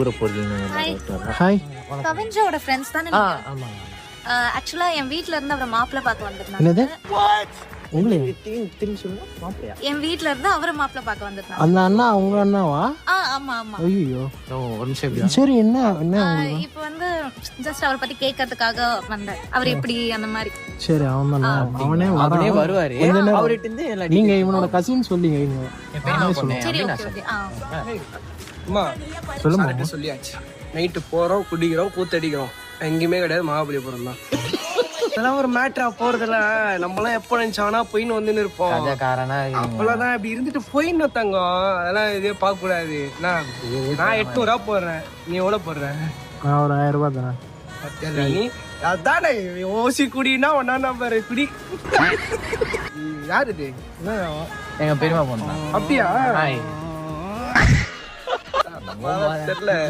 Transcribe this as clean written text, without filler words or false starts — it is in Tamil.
தூர போறீங்க. ஹாய். கவின்ஜோட ஃப்ரெண்ட்ஸ் தானே நீங்க? ஆமா. ஆக்சுவலா என் வீட்ல இருந்து அவரை மாப்பிள்ளை பார்க்க வந்திருந்தாங்க. என்னது உங்களே திரும்பி சொல்லுங்க. மாப்பிளையா? என் வீட்ல இருந்து அவரை மாப்பிள்ளை பார்க்க வந்திருந்தாங்க. அந்த அண்ணா உங்க அண்ணாவா? ஆமா ஆமா. ஐயோ ஒரு நிமிஷம் இப்படியா? சரி என்ன என்ன உங்களுக்கு? இப்போ வந்து ஜஸ்ட் அவரை பத்தி கேட்கறதுக்காக வந்தேன். அவர் எப்படி அந்த மாதிரி. சரி அவன் தானே அவனே அவனே வரான். வருவாரு. கொஞ்ச நேரம் அவர்கிட்ட இருந்து எல்லா நீங்க இவனோட கசின் சொல்லிங்க இவங்க. என் பெரியம்மா பொண்ணு. சரி அப்படின்னு ஓகே நான் ஓகே. அம்மா சொல்லுமா சார்ட்ட சொல்லியாச்சு. நைட்டு போறோம், குடிக்கிறோம், கூத்தடிக்கிறோம். எங்கேயுமே கிடையாது, மகாபலிபுரம் தான். அதெல்லாம் ஒரு மேட்டரா போறதுல நம்மலாம் எப்போ நினைச்சானா போயின்னு வந்துன்னு இருப்போம். கதைக்காரனா அப்பெல்லாம் தான் இப்படி இருந்துட்டு போயின்னு தங்கம். அதெல்லாம் இதே பார்க்க கூடாது. நான் 800 ரூபா போடுறேன், நீ எவ்வளவு போடுற? நான் ஒரு 1000 ரூபாய் தரேன். பத்தியா நீ? அதானே ஓசி குடினா ஒன்னா நம்பர் குடி. யாரு இது? எங்க பெரியம்மா பொண்ணு. அப்படியா? ஹாய். தெரியல.